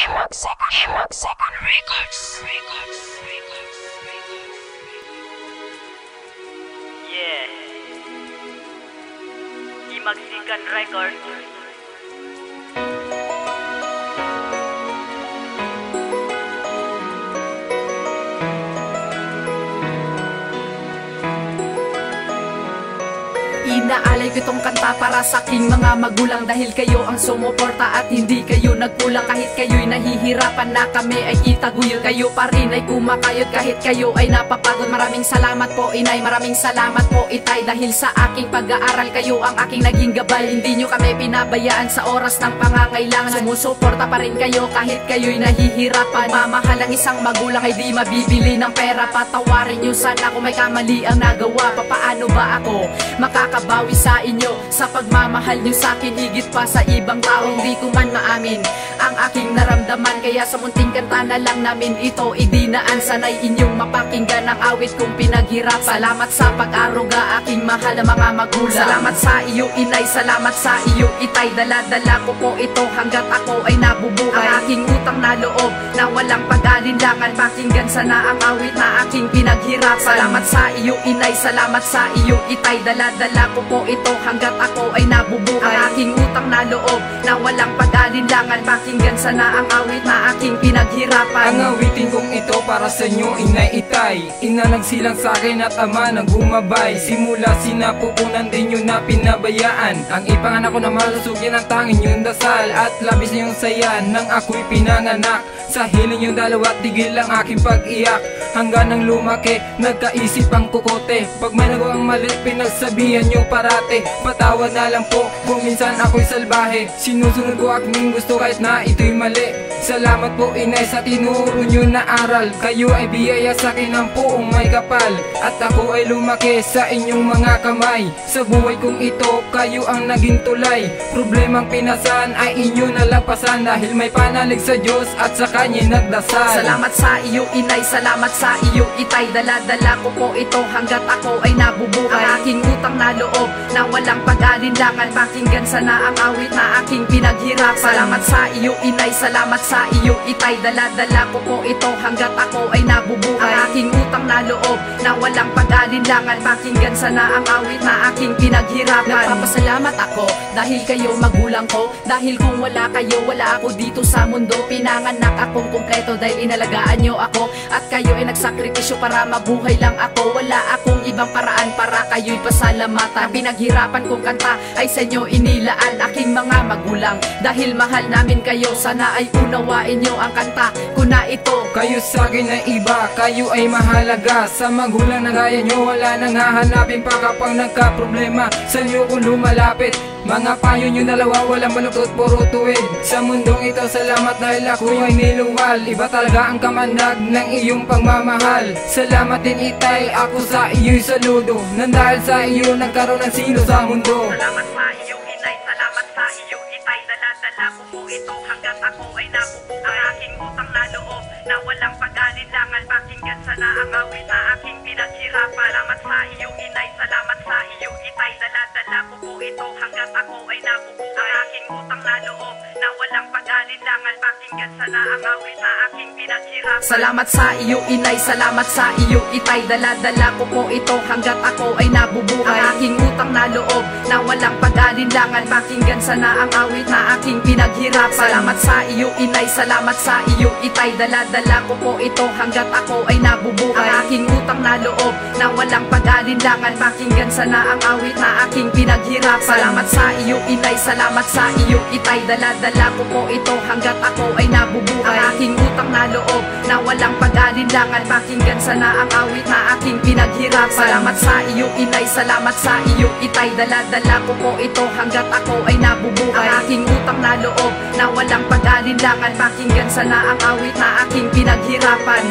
Second Records. Yeah. Second Records. Inaalay ko itong kanta para sa aking mga magulang, dahil kayo ang sumuporta at hindi kayo nagkulang. Kahit kayo'y nahihirapan na kami ay itaguyod, kayo pa rin ay kumakayod kahit kayo ay napapagod. Maraming salamat po inay, maraming salamat po itay, dahil sa aking pag-aaral kayo ang aking naging gabay. Hindi nyo kami pinabayaan sa oras ng pangangailangan, sumusuporta pa rin kayo kahit kayo'y nahihirapan. Mamahal ang isang magulang ay di mabibili ng pera. Patawarin nyo sana kung may kamali ang nagawa. Papaano ba ako makakabawi sa inyo sa pagmamahal nyo sa akin, higit pa sa ibang tao? Hindi ko man maamin ang aking naramdaman, kaya sa munting kanta na lang namin ito idinaan. Sana'y inyong mapakinggan ang awit kong pinaghirapan. Salamat sa pag-aruga aking mahal na mga magulang. Salamat sa iyo inay, salamat sa iyo itay, dala-dala ko po ito hanggat ako ay nabubuhay. Ang aking utang na loob na walang pag-alinlangan, pakinggan sana ang awit na aking pinaghirapan. Salamat sa iyo inay, salamat sa iyo itay, dala-dala ko po ito hanggat ako ay nabubuhay. Ang aking utang na loob na walang pag-alinlangan, pakinggan sana ang awit na aking pinaghirapan. Ang awitin kong ito para sa inyo inay itay, ina nagsilang sa akin at ama nang gumabay. Simula sinapupunan din yun na pinabayaan, ang ipanganak ko na malusugyan ang tanging yung dasal, at labis na yung saya nang ako'y pinanganak. Sa hiling yung dalawa at tigil ang aking pag-iyak, hanggang nang lumaki nagkaisip ang kukote. Pag may nagawang mali pinagsabihan nyo parate, patawad na lang po kung minsan ako'y salbahe. Sinusunod ko aking gusto kahit na ito'y mali. Salamat po inay sa tinuro nyo na aral, kayo ay biyaya sa akin ng puong may kapal, at ako ay lumaki sa inyong mga kamay. Sa buhay kong ito kayo ang naging tulay, problemang pinasan ay inyo nalampasan, dahil may panalig sa Diyos at sa kanya'y nagdasal. Salamat sa iyo inay, salamat sa iyo itay, dala-dala ko po ito hanggat ako ay nabubuhay. Ang aking utang na loob na walang pag-alinlangan, pakinggan sana ang awit na aking pinaghirapan. Salamat sa iyo inay, salamat sa iyo itay, dala-dala ko po ito hanggat ako ay nabubuhay. Ang aking utang na loob na walang pag-alinlangan, pakinggan sana ang awit na aking pinaghirapan. Nagpapasalamat ako dahil kayo magulang ko, dahil kung wala kayo wala ako dito sa mundo. Pinanganak akong kumpleto dahil inalagaan nyo ako, at kayo ay nagsakripisyo para mabuhay lang ako. Wala akong ibang paraan para kayo'y pasalamatan. Pinaghirapan kong kanta ay sa inyo inilaan, aking mga magulang, dahil mahal namin kayo. Sana ay unawain nyo ang kanta ko na ito. Kayo sa akin ay iba, kayo ay mahalaga. Sa magulang na gaya nyo wala nang hahanapin pa kapag nagka-problema. Sa inyo kung lumalapit, mga payo nyo dalawa walang baluktot, puro tuwid. Sa mundong ito salamat dahil ako ay niluwal. Iba talaga ang kamandag ng iyong pagmamahal. Salamat din itay, ako sa iyo'y saludo, nang dahil sa iyo nagkaroon ng sino sa mundo. Salamat sa iyo inay, salamat sa iyo itay, dala-dala ko po ito hanggat ako ay nabubuhay. Ang aking utang na loob na walang pag-alinlangan, pakinggan sana ang awit na aking pinaghirapan. Salamat sa iyo inay, salamat sa iyo itay, dala-dala ko po ito hanggat ako ay nabubuhay. Ang aking utang na loob na walang pag-alinlangan, pakinggan sana ang awit na aking pinaghirapan. Salamat sa iyo inay, salamat sa iyo itay, dala-dala ko po ito hanggat ako ay nabubuhay. Ang aking utang na loob na walang pag-alinlangan, pakinggan sana ang awit na aking pinaghirapan. Salamat sa iyo inay, salamat sa iyo itay, dala-dala ko po ito hanggat ako ay nabubuhay. Ang aking utang na loob na walang pag-alinlangan, pakinggan sana ang awit na aking pinaghirapan. Salamat sa iyo inay, salamat sa iyo itay, dala-dala ko po ito hanggat ako ay nabubuhay. Ang aking utang na loob na walang pag-alinlangan, pakinggan sana ang awit na aking pinaghirapan. Salamat sa iyo inay, salamat sa iyo itay, dala-dala ko po ito hanggat ako ay nabubuhay. Ang aking utang na loob na walang pag-alinlangan, pakinggan sana ang awit na aking pinaghirapan.